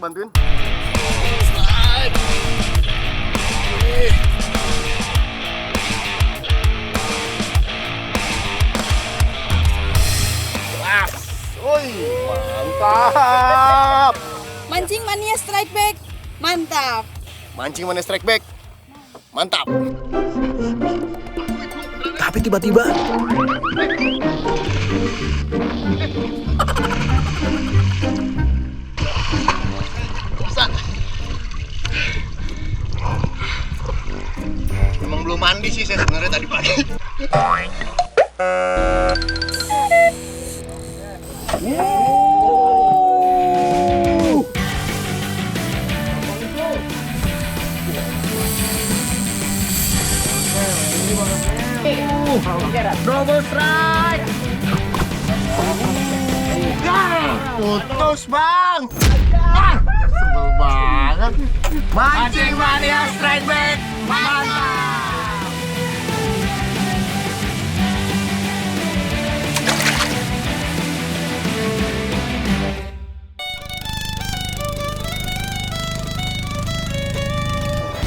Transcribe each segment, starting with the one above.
bantuin. Kelas. Woi, mantap. Mancing mania strike back. Mantap. Mancing mana strike back. Mantap. Tapi tiba-tiba Emang belum mandi sih saya sebenarnya tadi pagi. double strike. Putus bang. Sebel banget. Mancing mania strike back. Mantap.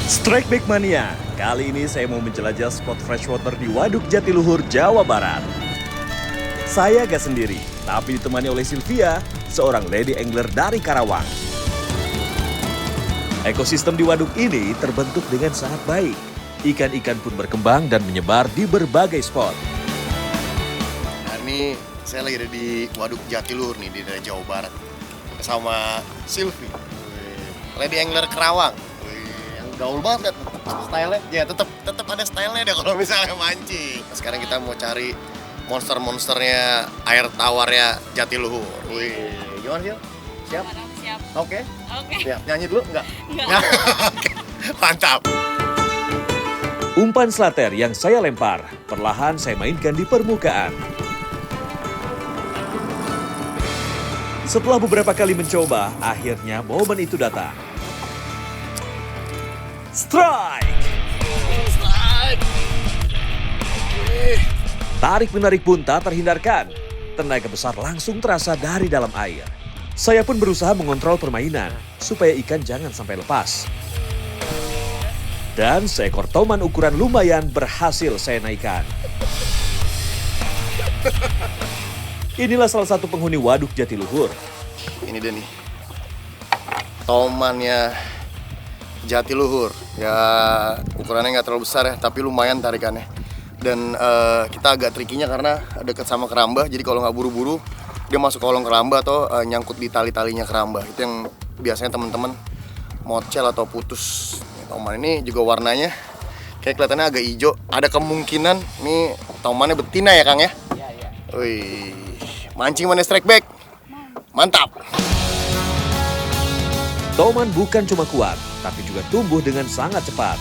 Strike Back Mania. Kali ini saya mau menjelajah spot freshwater di Waduk Jatiluhur, Jawa Barat. Saya gak sendiri, tapi ditemani oleh Sylvia, seorang lady angler dari Karawang. Ekosistem di waduk ini terbentuk dengan sangat baik. Ikan-ikan pun berkembang dan menyebar di berbagai spot. Nah, ini saya lagi ada di Waduk Jatiluhur nih di daerah Jawa Barat sama Sylvie, lady angler Karawang. Yang gaul banget liat stylenya. Ya tetap ada stylenya deh kalau misalnya mancing. Nah, sekarang kita mau cari monster-monsternya air tawarnya Jatiluhur. Wih, gimana sih? Siap? Siap. Oke. Oke. Siap. Nyanyi dulu enggak? Enggak. Oke. Mantap. Umpan slater yang saya lempar, perlahan saya mainkan di permukaan. Setelah beberapa kali mencoba, akhirnya momen itu datang. Strike! Tarik-menarik pun tak terhindarkan. Tenaga besar langsung terasa dari dalam air. Saya pun berusaha mengontrol permainan, supaya ikan jangan sampai lepas. Dan seekor toman ukuran lumayan berhasil saya naikkan. Inilah salah satu penghuni Waduk Jatiluhur. Ini dia nih. Tomannya Jatiluhur. Ya ukurannya nggak terlalu besar ya, tapi lumayan tarikannya. Dan kita agak trikinya karena dekat sama keramba, jadi kalau nggak buru-buru dia masuk kolong keramba atau nyangkut di tali-talinya keramba. Itu yang biasanya teman-teman mocel atau putus. Toman ini juga warnanya kayak kelihatannya agak hijau. Ada kemungkinan nih tomannya betina ya Kang ya? Iya, iya. Wih, mancing mana strike back? Mantap. Toman bukan cuma kuat, tapi juga tumbuh dengan sangat cepat.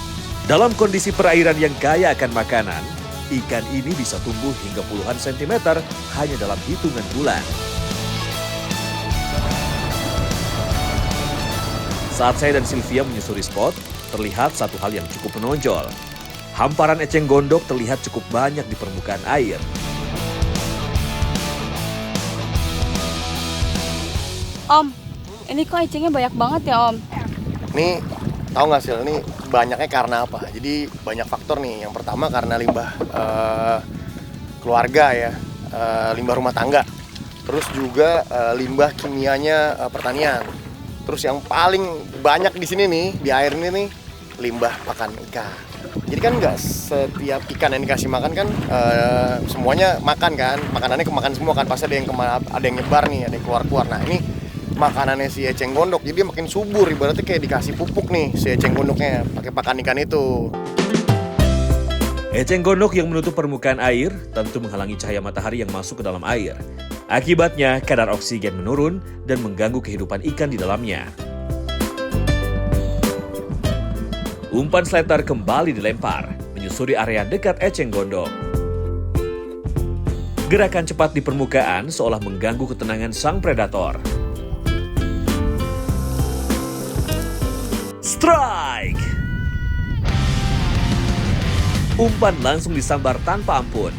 Dalam kondisi perairan yang kaya akan makanan, ikan ini bisa tumbuh hingga puluhan sentimeter hanya dalam hitungan bulan. Saat saya dan Sylvia menyusuri spot, terlihat satu hal yang cukup menonjol. Hamparan eceng gondok terlihat cukup banyak di permukaan air. Om, ini kok ecengnya banyak banget ya Om? Nih, tahu nggak sih, ini banyaknya karena apa? Jadi banyak faktor nih. Yang pertama karena limbah keluarga ya, limbah rumah tangga. Terus juga limbah kimianya pertanian. Terus yang paling banyak di sini nih, di air ini nih, limbah pakan ikan. Jadi kan nggak setiap ikan yang dikasih makan kan semuanya makan kan, makanannya kemakan semua kan, pasti ada yang nyebar nih, ada yang keluar-keluar. Nah ini makanannya si eceng gondok, jadi dia makin subur, ibaratnya kayak dikasih pupuk nih si eceng gondoknya pakai pakan ikan itu. Eceng gondok yang menutup permukaan air tentu menghalangi cahaya matahari yang masuk ke dalam air. Akibatnya kadar oksigen menurun dan mengganggu kehidupan ikan di dalamnya. Umpan slater kembali dilempar, menyusuri area dekat eceng gondok. Gerakan cepat di permukaan seolah mengganggu ketenangan sang predator. Strike! Umpan langsung disambar tanpa ampun.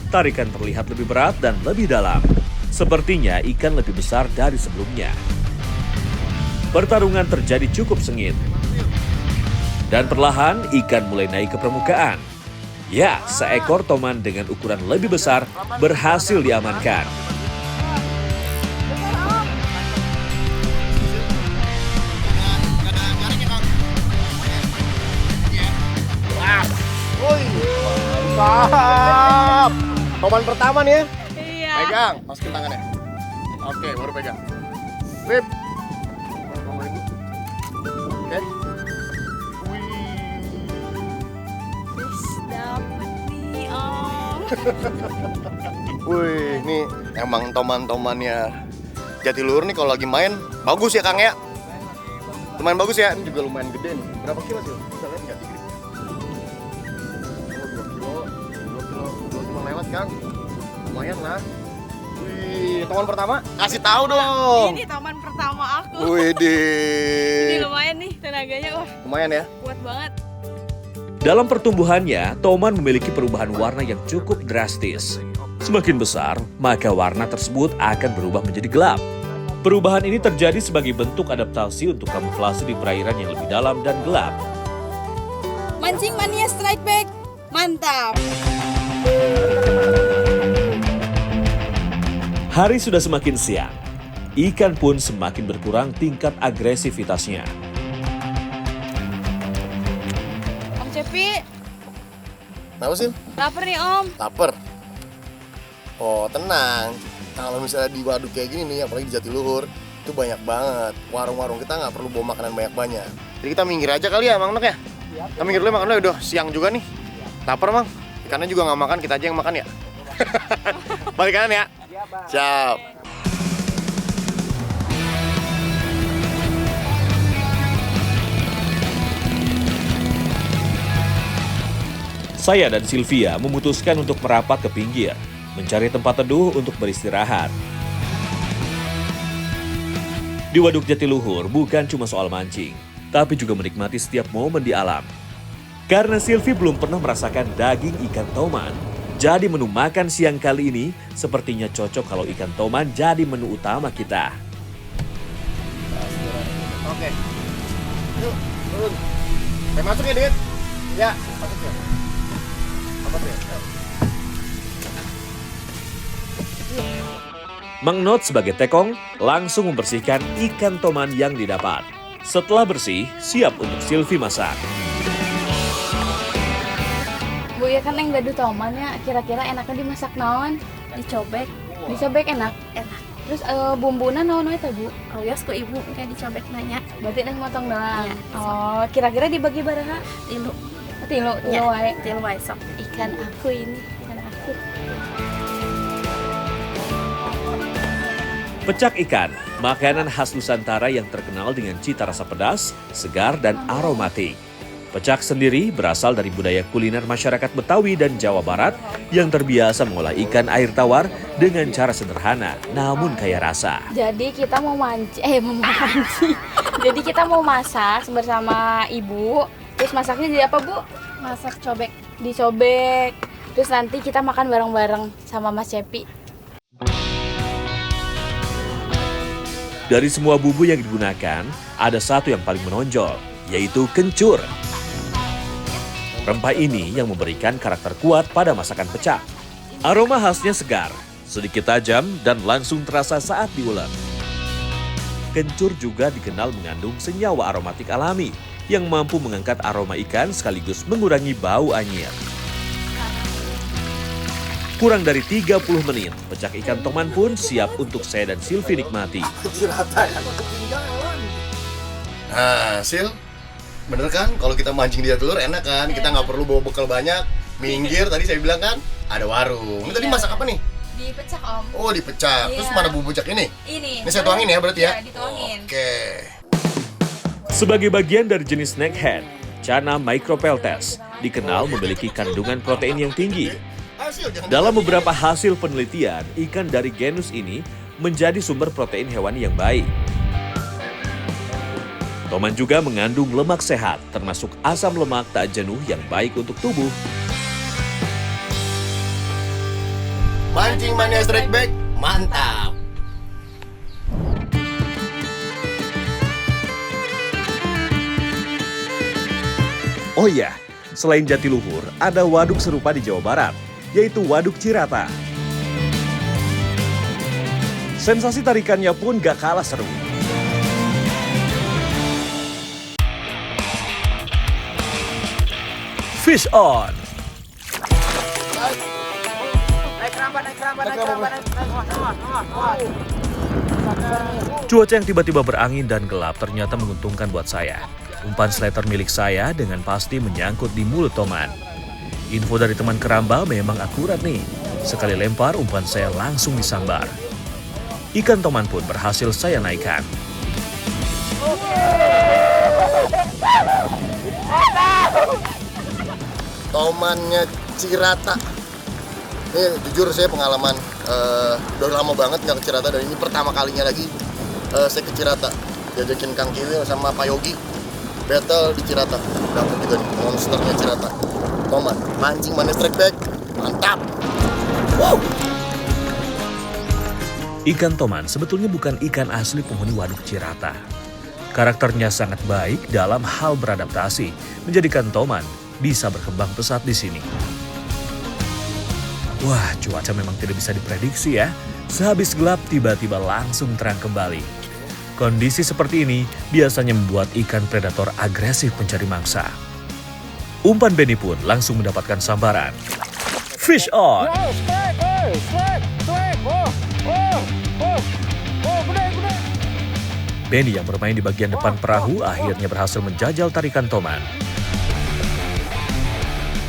Tarikan terlihat lebih berat dan lebih dalam. Sepertinya ikan lebih besar dari sebelumnya. pertarungan terjadi cukup sengit. Dan perlahan ikan mulai naik ke permukaan. Ya, seekor toman dengan ukuran lebih besar berhasil diamankan. Mantap. Toman pertama nih ya. Iya. Pegang, masukin tangannya. Oke, baru pegang. Flip. Oke. Wis dapet nih Om. Wih, ini emang toman-tomannya Jatiluhur nih kalau lagi main bagus ya Kang ya. Lumayan bagus ya, ini juga lumayan gede nih. Berapa kilo sih? Bisa lihat nggak? Oh, 2 kilo lewat Kang. Lumayan lah. Wih, toman pertama kasih tahu dong. Ini taman pertama aku. Wih, Ini lumayan nih tenaganya, wah lumayan ya. kuat banget. Dalam pertumbuhannya, toman memiliki perubahan warna yang cukup drastis. Semakin besar, maka warna tersebut akan berubah menjadi gelap. Perubahan ini terjadi sebagai bentuk adaptasi untuk kamuflase di perairan yang lebih dalam dan gelap. Mancing mania strike back. Mantap. Hari sudah semakin siang. Ikan pun semakin berkurang tingkat agresivitasnya. Om Cepi, Kenapa sih? lapar nih Om. Laper. Oh, tenang. Kalau misalnya di waduk kayak gini nih, apalagi di Jatiluhur, itu banyak banget warung-warung. Kita nggak perlu bawa makanan banyak-banyak. Jadi kita minggir aja kali ya, Mang Nok ya? Kita minggir dulu, Mang Nok. Udah siang juga nih. Laper, Mang. Ikannya juga nggak makan, kita aja yang makan ya. Balik kanan ya? Siap. Saya dan Sylvia memutuskan untuk merapat ke pinggir, mencari tempat teduh untuk beristirahat. Di Waduk Jatiluhur bukan cuma soal mancing, tapi juga menikmati setiap momen di alam. Karena Sylvie belum pernah merasakan daging ikan toman, jadi menu makan siang kali ini sepertinya cocok kalau ikan toman jadi menu utama kita. Oke. Yuk, turun. Saya masuk ya, Dit? Ya, masuk ya. Apa sih? Mang Not sebagai tekong langsung membersihkan ikan toman yang didapat. Setelah bersih, siap untuk Sylvie masak. Bu ya kan yang gaduh tomannya, kira-kira enaknya dimasak naon? Dicobek Dicobek enak. enak. Terus bumbunya naon we teh Bu? Alias ku ibu kayak dicobek nanya Berarti neng motong doang. Iya. Oh, kira-kira dibagi baraha? tilu Tilu ya wae. tilu wae sok. Ikan aku ini, ikan aku. Pecak ikan, makanan khas Nusantara yang terkenal dengan cita rasa pedas, segar, dan aromatik. Pecak sendiri berasal dari budaya kuliner masyarakat Betawi dan Jawa Barat yang terbiasa mengolah ikan air tawar dengan cara sederhana namun kaya rasa. Jadi kita mau mancing, Jadi kita mau masak bersama ibu. Terus masaknya jadi apa Bu? Masak cobek. Dicobek. Terus nanti kita makan bareng-bareng sama Mas Cepi. Dari semua bumbu yang digunakan, ada satu yang paling menonjol, yaitu kencur. Rempah ini yang memberikan karakter kuat pada masakan pecak. Aroma khasnya segar, sedikit tajam, dan langsung terasa saat diulek. Kencur juga dikenal mengandung senyawa aromatik alami yang mampu mengangkat aroma ikan sekaligus mengurangi bau anyir. Kurang dari 30 menit, pecak ikan toman pun siap untuk saya dan Sylvie nikmati. Nah, Sil, bener kan? Kalau kita mancing di Jatiluhur enak kan? Kita nggak perlu bawa bekal banyak. Minggir, tadi saya bilang kan, ada warung. Ini tadi masak apa nih? Dipecak Om. Oh, dipecah. Terus Iya. mana bumbu pecak ini? Ini. Ini saya tuangin ya berarti ya? Iya, dituangin. Oke. Sebagai bagian dari jenis snackhead, Channa micropeltes dikenal memiliki kandungan protein yang tinggi. Dalam beberapa hasil penelitian, ikan dari genus ini menjadi sumber protein hewani yang baik. Toman juga mengandung lemak sehat, termasuk asam lemak tak jenuh yang baik untuk tubuh. Mancing mania strike back, mantap. Oh iya, selain Jatiluhur, ada waduk serupa di Jawa Barat, yaitu Waduk Cirata. Sensasi tarikannya pun gak kalah seru. Fish on. Cuaca yang tiba-tiba berangin dan gelap ternyata menguntungkan buat saya. Umpan slater milik saya dengan pasti menyangkut di mulut Toman. Info dari teman keramba memang akurat nih. Sekali lempar, umpan saya langsung disambar. Ikan Toman pun berhasil saya naikkan. Tomannya Cirata. Ini jujur saya pengalaman udah lama banget nggak ke Cirata, dan ini pertama kalinya lagi saya ke Cirata. Diajakin Kang Kiwil sama Pak Yogi battle di Cirata. Dapet juga nih monsternya Cirata. Toman, mancing mana strike back, mantap. Wow. Ikan Toman sebetulnya bukan ikan asli penghuni Waduk Cirata. Karakternya sangat baik dalam hal beradaptasi, menjadikan Toman bisa berkembang pesat di sini. Wah, cuaca memang tidak bisa diprediksi ya. Sehabis gelap tiba-tiba langsung terang kembali. Kondisi seperti ini biasanya membuat ikan predator agresif mencari mangsa. Umpan Benny pun langsung mendapatkan sambaran. Fish on! Benny yang bermain di bagian depan perahu akhirnya berhasil menjajal tarikan Toman.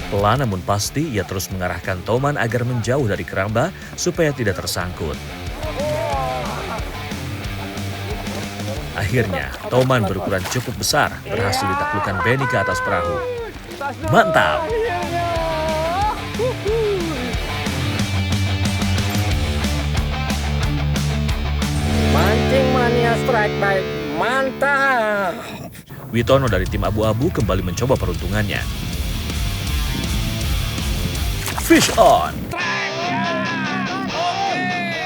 Pelan namun pasti ia terus mengarahkan Toman agar menjauh dari keramba supaya tidak tersangkut. Akhirnya, Toman berukuran cukup besar berhasil ditaklukkan Benny ke atas perahu. Mantap! Mancing Mania Strike Bite, mantap! Witono dari tim abu-abu kembali mencoba peruntungannya. Fish on!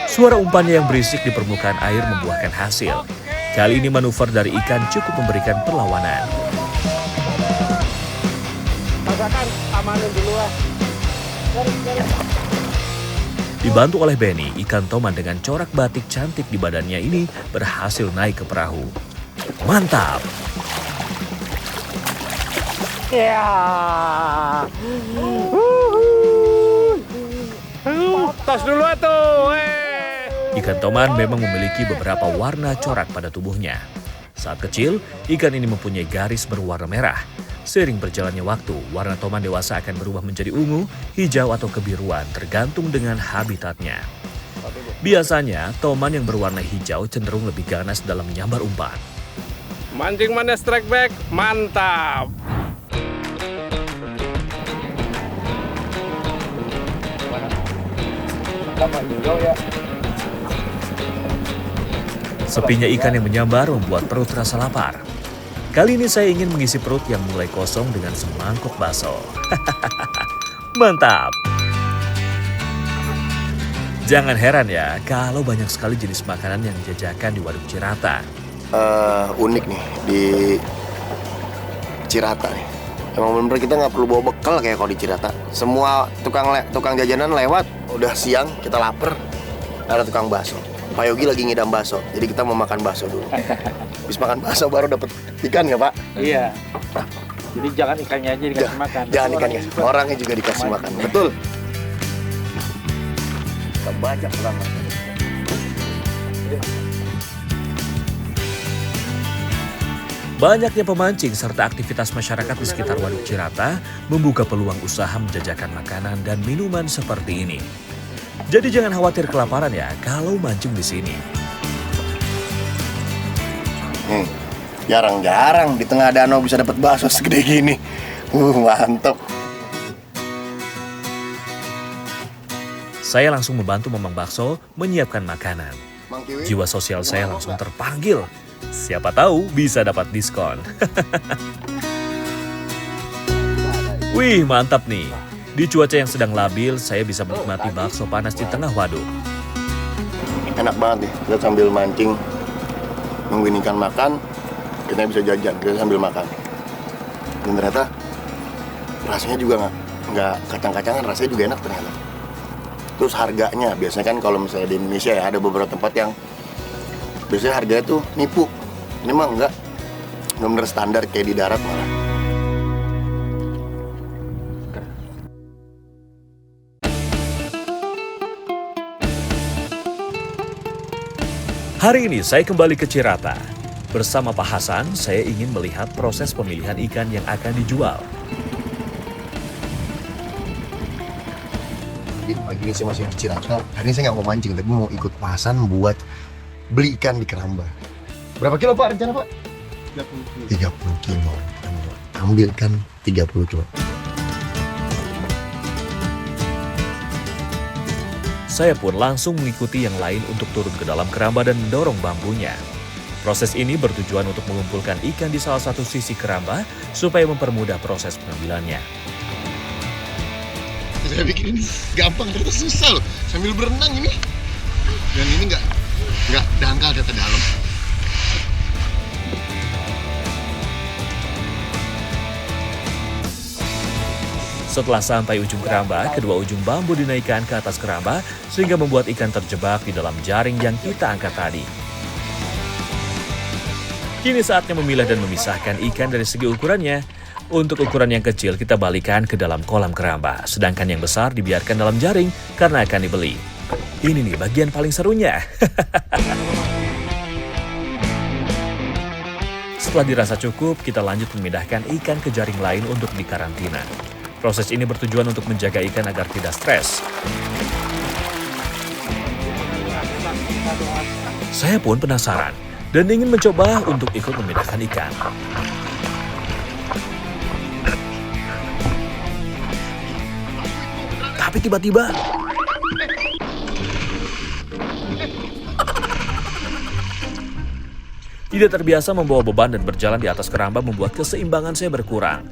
Suara umpannya yang berisik di permukaan air membuahkan hasil. Kali ini manuver dari ikan cukup memberikan perlawanan. Rasakan, amanin dulu lah. Dibantu oleh Benny, ikan Toman dengan corak batik cantik di badannya ini berhasil naik ke perahu. Mantap! Ya. Tas dulu tuh. Ikan Toman memang memiliki beberapa warna corak pada tubuhnya. Saat kecil, ikan ini mempunyai garis berwarna merah. Seiring berjalannya waktu, warna Toman dewasa akan berubah menjadi ungu, hijau atau kebiruan tergantung dengan habitatnya. Biasanya, Toman yang berwarna hijau cenderung lebih ganas dalam menyambar umpan. Mancing Mania Strike Back, mantap! Sepinya ikan yang menyambar membuat perut terasa lapar. Kali ini saya ingin mengisi perut yang mulai kosong dengan semangkuk bakso. Mantap! Jangan heran ya kalau banyak sekali jenis makanan yang dijajakan di Waduk Cirata. Unik nih di Cirata nih. Emang bener-bener kita nggak perlu bawa bekal kayak kalau di Cirata. Semua tukang jajanan lewat. Udah siang, kita lapar. Ada tukang bakso. Pak Yogi lagi ngidam bakso, jadi kita mau makan bakso dulu. Habis makan bakso baru dapat ikan ya Pak? Iya. Jadi jangan ikannya aja dikasih makan. Jangan ikannya, orangnya juga dikasih makan. Betul. Kita banyak banget. Banyaknya pemancing serta aktivitas masyarakat di sekitar Waduk Cirata membuka peluang usaha menjajakan makanan dan minuman seperti ini. Jadi jangan khawatir kelaparan ya kalau mancing di sini. Jarang-jarang di tengah danau bisa dapat bakso segede gini. Mantap. Saya langsung membantu Mamang Bakso menyiapkan makanan. Jiwa sosial saya langsung terpanggil. Siapa tahu bisa dapat diskon. Wih, mantap nih. Di cuaca yang sedang labil, saya bisa menikmati bakso panas di tengah waduk. Enak banget nih, kita sambil mancing, nungguin ikan makan, kita bisa jajan, kita sambil makan. Dan ternyata rasanya juga nggak kacang-kacangan, rasanya juga enak ternyata. Terus harganya, biasanya kan kalau misalnya di Indonesia ya ada beberapa tempat yang biasanya harganya tuh nipu. Ini mah enggak, bener-bener standar kayak di darat malah. Hari ini saya kembali ke Cirata. Bersama Pak Hasan, saya ingin melihat proses pemilihan ikan yang akan dijual. Jadi pagi ini saya masih di Cirata. Hari ini saya nggak mau mancing, tapi mau ikut Pak Hasan buat beli ikan di keramba. Berapa kilo Pak rencana Pak? 30 kilo. Ambil ikan 30 kilo. Saya pun langsung mengikuti yang lain untuk turun ke dalam keramba dan mendorong bambunya. Proses ini bertujuan untuk mengumpulkan ikan di salah satu sisi keramba supaya mempermudah proses pengambilannya. Saya pikir ini gampang, ternyata susah loh. Sambil berenang ini. Dan ini nggak dangkal ternyata dalam. Setelah sampai ujung keramba, kedua ujung bambu dinaikkan ke atas keramba sehingga membuat ikan terjebak di dalam jaring yang kita angkat tadi. Kini saatnya memilah dan memisahkan ikan dari segi ukurannya. Untuk ukuran yang kecil kita balikan ke dalam kolam keramba, sedangkan yang besar dibiarkan dalam jaring karena akan dibeli. Ini nih bagian paling serunya. Setelah dirasa cukup, kita lanjut memindahkan ikan ke jaring lain untuk dikarantina. Proses ini bertujuan untuk menjaga ikan agar tidak stres. Saya pun penasaran dan ingin mencoba untuk ikut memindahkan ikan. Tapi tiba-tiba tidak terbiasa membawa beban dan berjalan di atas keramba membuat keseimbangan saya berkurang.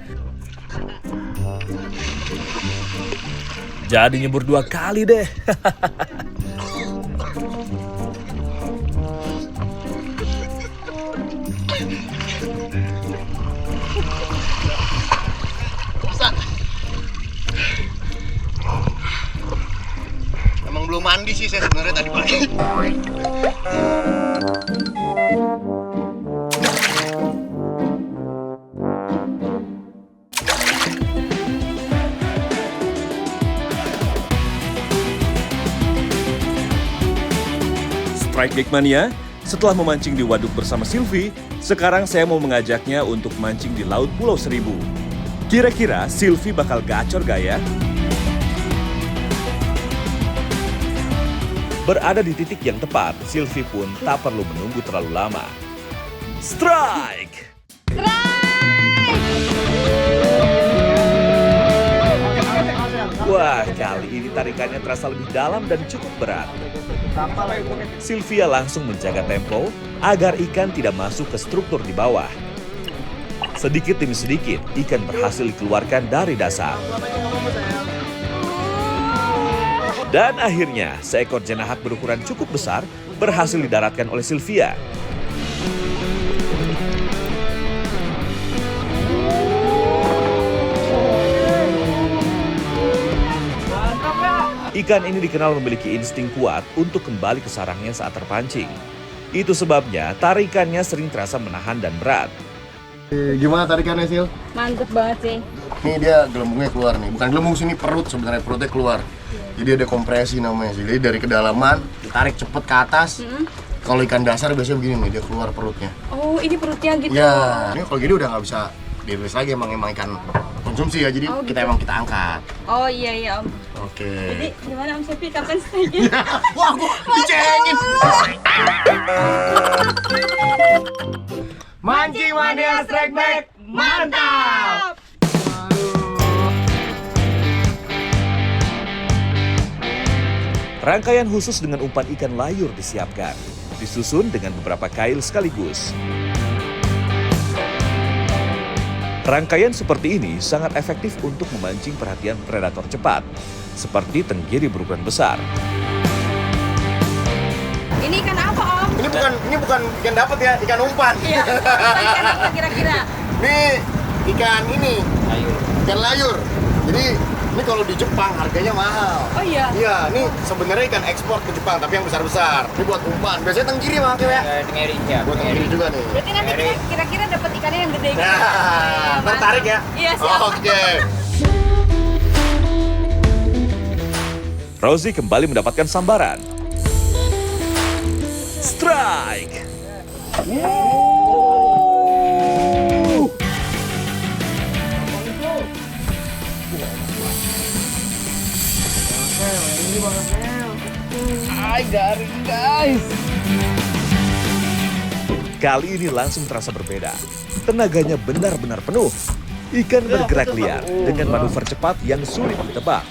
Jadi nyebur 2 kali deh. Emang belum mandi sih saya sebenarnya tadi pagi. Strike Bait Mania, setelah memancing di waduk bersama Silvi, sekarang saya mau mengajaknya untuk mancing di Laut Pulau Seribu. Kira-kira Silvi bakal gacor gak ya? Berada di titik yang tepat, Silvi pun tak perlu menunggu terlalu lama. Strike! Wah, kali ini tarikannya terasa lebih dalam dan cukup berat. Sylvia langsung menjaga tempo agar ikan tidak masuk ke struktur di bawah. Sedikit demi sedikit, ikan berhasil dikeluarkan dari dasar. Dan akhirnya, seekor jenahat berukuran cukup besar berhasil didaratkan oleh Sylvia. Ikan ini dikenal memiliki insting kuat untuk kembali ke sarangnya saat terpancing. Itu sebabnya tarikannya sering terasa menahan dan berat. Gimana tarikannya, Sil? Mantep banget sih. Ini dia gelembungnya keluar nih. Bukan gelembung sini, perut sebenarnya, perutnya keluar. Jadi ada kompresi namanya sih. Jadi dari kedalaman ditarik cepet ke atas. Kalau ikan dasar biasanya begini nih, dia keluar perutnya. Oh, ini perutnya gitu. Ya, ini kalau gini udah nggak bisa dirilis lagi, emang ikan konsumsi ya. Jadi Oh, kita gitu. kita angkat. Oh iya iya Om. Oke. Jadi gimana Om Sofi, kapan strike-nya? Wah, gua dicengin. Mancing Mania Strike Back, mantap! Rangkaian khusus dengan umpan ikan layur disiapkan, disusun dengan beberapa kail sekaligus. Rangkaian seperti ini sangat efektif untuk memancing perhatian predator cepat, seperti tenggiri berukuran besar. Ini ikan apa Om? Ini bukan ikan dapat ya, ikan umpan. Iya. Ikan apa kira-kira? Ini ikan ini. Ikan layur. Jadi ini kalau di Jepang harganya mahal. Oh iya. Iya, ini sebenarnya ikan ekspor ke Jepang tapi yang besar-besar. Ini buat umpan. Biasanya tenggiri Bang Tio ya. Tenggiri ya. Buat tenggiri juga nih. Berarti nanti kita kira-kira dapat ikannya yang gede gitu. Nah, tertarik ya? Iya, siap. Oke. Rosie kembali mendapatkan sambaran. Strike! Kali ini langsung terasa berbeda. Tenaganya benar-benar penuh. Ikan bergerak liar dengan manuver cepat yang sulit ditebak.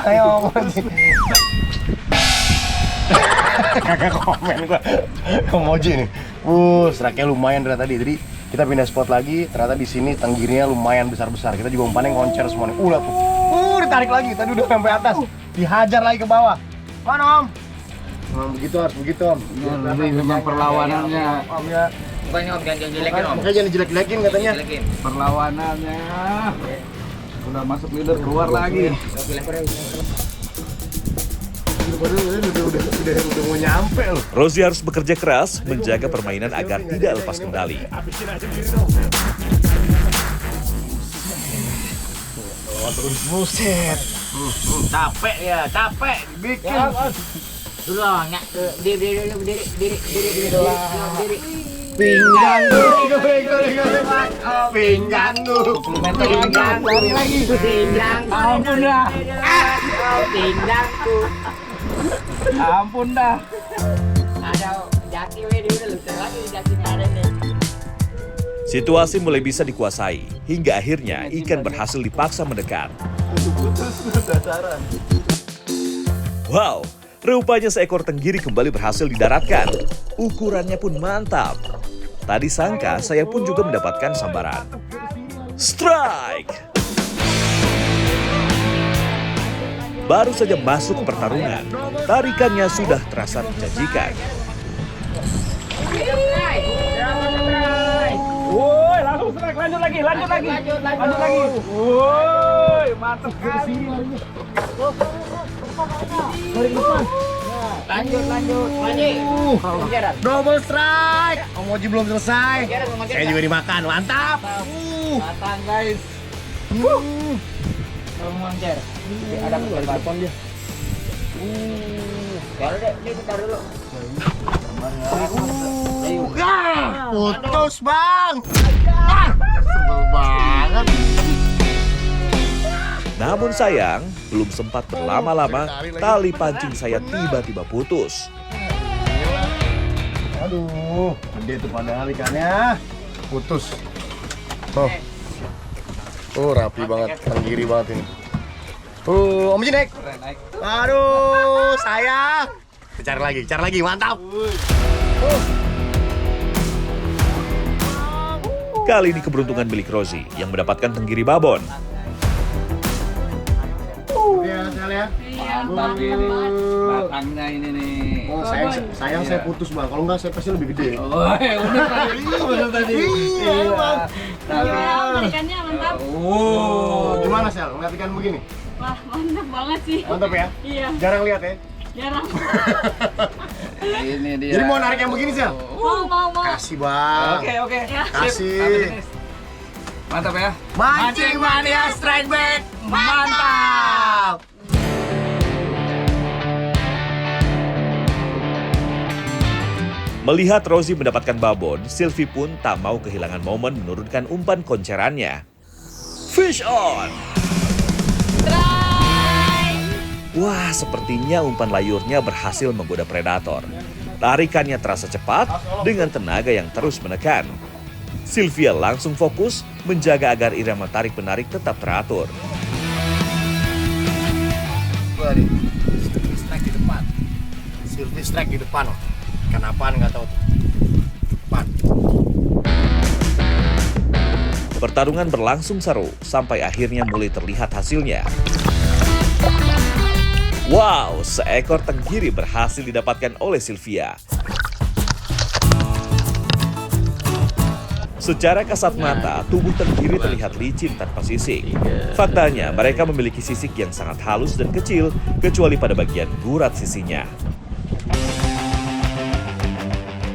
Ayo, kagak komen gua. Emoji nih. Strike-nya lumayan dari tadi. Jadi kita pindah spot lagi. Ternyata di sini tenggirinya lumayan besar-besar. Kita juga umpannya ngoncer semua nih. Lihat tuh. Ditarik lagi. Tadi udah sampai atas. Dihajar lagi ke bawah. Mana Om? Begitu harus begitu Om. Ini memang perlawanannya. Om ya. Bukannya Om jangan jelekin Om. Makanya jangan dijelek-jelekin katanya. Jelekin. Perlawanannya. Udah masuk leader keluar lagi. Udah mau nyampe loh. Rosie harus bekerja keras menjaga permainan agar tidak lepas kendali. Terus buset. Capek ya, capek bikin. Dulu nggak diri. Pinggang dulu. Pinggang dulu. Pinggang lagi. Pinggang. Ampun dah. Pinggangku. Ampun dah. Ada jati dulu lagi jati ada nih. Situasi mulai bisa dikuasai, hingga akhirnya ikan berhasil dipaksa mendekat. Wow, rupanya seekor tenggiri kembali berhasil didaratkan. Ukurannya pun mantap. Tadi sangka saya pun juga mendapatkan sambaran. Strike! Baru saja masuk ke pertarungan, tarikannya sudah terasa menjanjikan. Woi, langsung strike, lanjut lagi. Woi, mantap sekali. Lanjut. Double strike. Emoji belum selesai. Saya juga dimakan. Mantap. Matang guys. Moncer. Ada depan dia. Ya udah, ini taruh dulu. Putus Bang. Sebel banget. Namun sayang, belum sempat berlama-lama, tali pancing saya tiba-tiba putus. Aduh, gede tuh padahal ikannya. Putus. Tuh. Rapi banget, tenggiri banget ini. Om Jin naik. Aduh, sayang. Cari lagi, mantap. Kali ini keberuntungan milik Rosie yang mendapatkan tenggiri babon. Ya, ya. Mantap ini. Batangnya ini nih. Oh, sayang saya putus Bang. Kalau enggak saya pasti lebih gede. Oh, bener tadi. Ikannya mantap. Gimana Sel? Ngeliat ikan begini? Wah, mantap banget sih. Mantap ya? Iya, Jarang lihat ya? jarang. Ini dia. Jadi mau narik yang begini Sel? Mau. Kasih Bang. Oke. Ya. Kasih. Mantap ya. Mancing Mania Strike Back. Mantap. Melihat Rosie mendapatkan babon, Sylvie pun tak mau kehilangan momen menurunkan umpan koncerannya. Fish on! Wah, sepertinya umpan layurnya berhasil menggoda predator. Tarikannya terasa cepat dengan tenaga yang terus menekan. Sylvia langsung fokus menjaga agar irama tarik-menarik tetap teratur. Strike di depan. Sylvie strike di depan. Ikan apaan nggak tahu. Depan. Pertarungan berlangsung seru sampai akhirnya mulai terlihat hasilnya. Wow, seekor tenggiri berhasil didapatkan oleh Sylvia. Secara kasat mata, tubuh tenggiri terlihat licin tanpa sisik. Faktanya, mereka memiliki sisik yang sangat halus dan kecil, kecuali pada bagian gurat sisinya.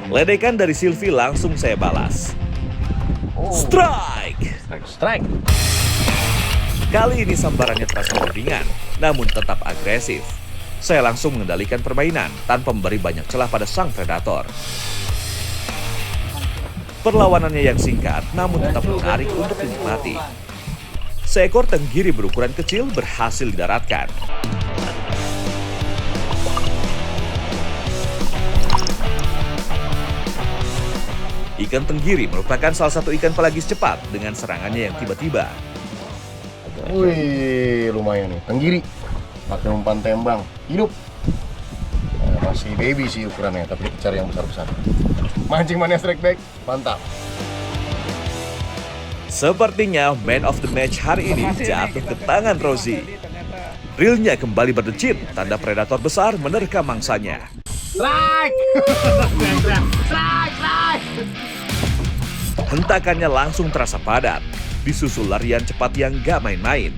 Ledekan dari Sylvie langsung saya balas. Strike! Strike. Kali ini sambarannya terasa lebih ringan, namun tetap agresif. Saya langsung mengendalikan permainan tanpa memberi banyak celah pada sang predator. Perlawanannya yang singkat, namun tetap menarik untuk dinikmati. Seekor tenggiri berukuran kecil berhasil didaratkan. Ikan tenggiri merupakan salah satu ikan pelagis cepat dengan serangannya yang tiba-tiba. Wih, lumayan nih. Tenggiri pakai umpan tembang, hidup. Masih baby sih ukurannya, tapi kita cari yang besar-besar. Mancing mania strike back, mantap. Sepertinya man of the match hari ini jatuh ke tangan Rosie. Reelnya kembali berdecit, tanda predator besar menerkam mangsanya. Strike! Hentakannya langsung terasa padat, disusul larian cepat yang gak main-main.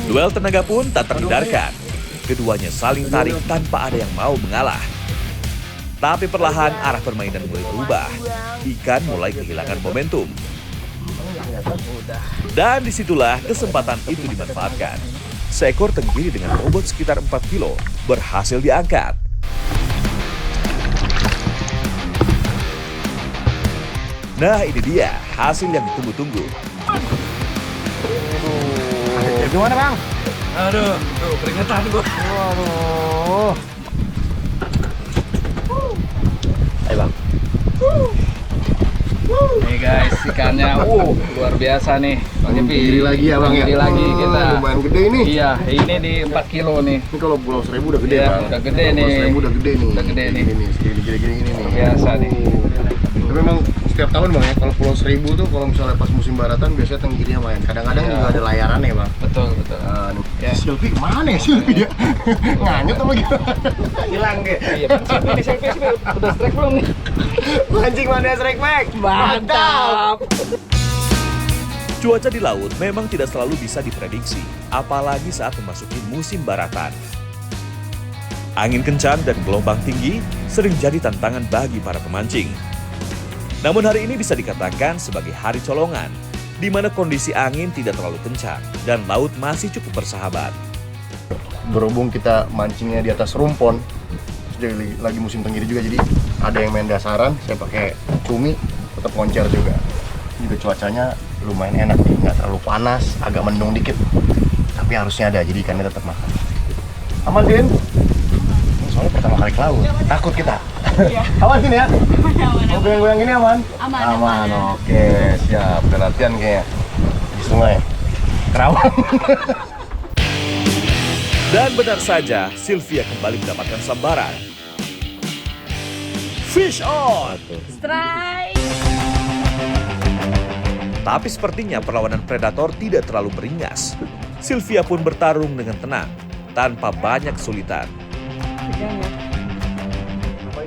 Duel tenaga pun tak terhindarkan. Keduanya saling tarik tanpa ada yang mau mengalah. Tapi perlahan arah permainan mulai berubah. Ikan mulai kehilangan momentum. Dan disitulah kesempatan itu dimanfaatkan. Seekor tenggiri dengan bobot sekitar 4 kilo berhasil diangkat. Nah, ini dia hasil yang ditunggu-tunggu. Gimana bang? Aduh, keringetan gua. Waduh. Ayo bang. Nih guys, ikannya luar biasa nih. Bang Jepi. Tenggiri lagi ya bang ya? Tenggiri lagi kita. Lumayan gede ini. Iya, ini di 4 kilo nih. Ini kalau Pulau Seribu udah gede Iya, bang. udah gede nih. Pulau Seribu udah gede nih. Udah gede nih. Ini segini-gini ini nih. Biasa nih. Tapi memang setiap tahun bang ya, kalau Pulau Seribu tuh kalau misalnya pas musim baratan biasanya tenggirinya main. Kadang-kadang Iya. juga ada layaran ya bang. Betul, betul. Ya. Sylvie mana ya Sylvie ya? Nganyut apa gimana? Hilang deh. Iya, selfie udah strike belum nih? Mancing mania strike back. Mantap. Cuaca di laut memang tidak selalu bisa diprediksi, apalagi saat memasuki musim baratan. Angin kencang dan gelombang tinggi sering jadi tantangan bagi para pemancing. Namun hari ini bisa dikatakan sebagai hari colongan, di mana kondisi angin tidak terlalu kencang dan laut masih cukup bersahabat. Berhubung kita mancingnya di atas rumpon, jadi lagi musim tenggiri juga, jadi ada yang main dasaran, saya pakai cumi, tetap moncer juga. Juga cuacanya lumayan enak nih, nggak terlalu panas, agak mendung dikit, tapi harusnya ada, jadi ikannya tetap makan. Aman Din? Ini soalnya pertama kali ke laut, takut kita. Iya. Aman Din ya? Aman. Mau goyang-goyang gini aman? Aman. Oke, siap. Udah latihan kayaknya di sungai. Kerawang. Dan benar saja, Sylvia kembali mendapatkan sambaran. Fish on! Strike. Tapi sepertinya perlawanan predator tidak terlalu beringas. Sylvia pun bertarung dengan tenang, tanpa banyak kesulitan.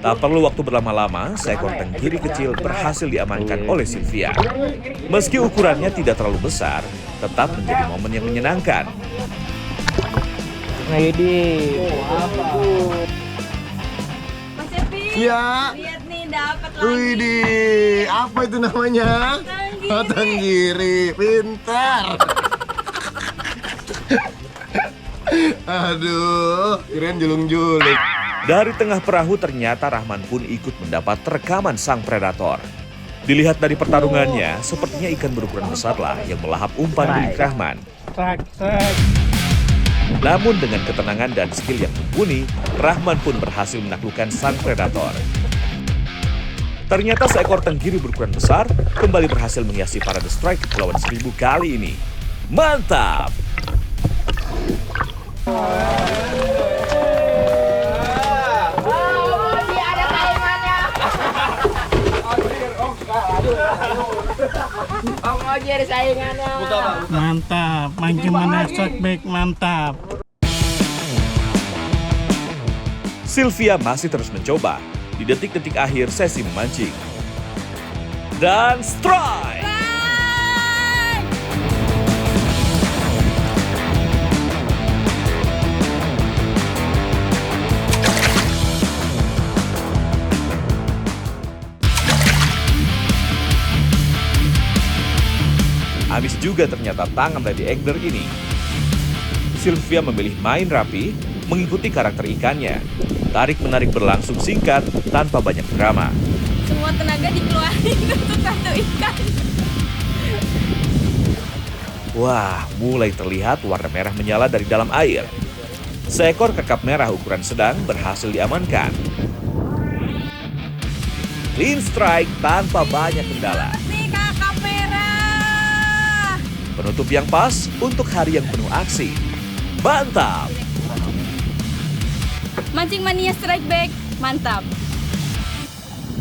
Tak perlu waktu berlama-lama, seekor tenggiri kecil berhasil diamankan oleh Sylvia. Meski ukurannya tidak terlalu besar, tetap menjadi momen yang menyenangkan. Mas Epi. Iya. Lihat nih dapat lagi. Widih, apa itu namanya? Tenggiri. Oh, tenggiri, pintar. Aduh, kirain julung-julung. Dari tengah perahu ternyata Rahman pun ikut mendapat rekaman sang predator. Dilihat dari pertarungannya, sepertinya ikan berukuran besarlah yang melahap umpan milik Rahman. Namun dengan ketenangan dan skill yang mumpuni, Rahman pun berhasil menaklukkan sang predator. Ternyata seekor tenggiri berukuran besar kembali berhasil menghiasi parade strike Kepulauan Seribu kali ini. Mantap! Ada saingannya. Om Oji ada saingannya. Mantap, mancing mana strike back, mantap. Sylvia masih terus mencoba di detik-detik akhir sesi memancing. dan strike. Habis juga ternyata tangan Lady Egner ini. Sylvia memilih main rapi, mengikuti karakter ikannya. Tarik-menarik berlangsung singkat tanpa banyak drama. Semua tenaga dikeluarin untuk satu ikan. Wah, mulai terlihat warna merah menyala dari dalam air. Seekor kakap merah ukuran sedang berhasil diamankan. Clean strike tanpa banyak kendala. Nih kakak merah. Penutup yang pas untuk hari yang penuh aksi. Mantap! Mancing mania strike back, mantap.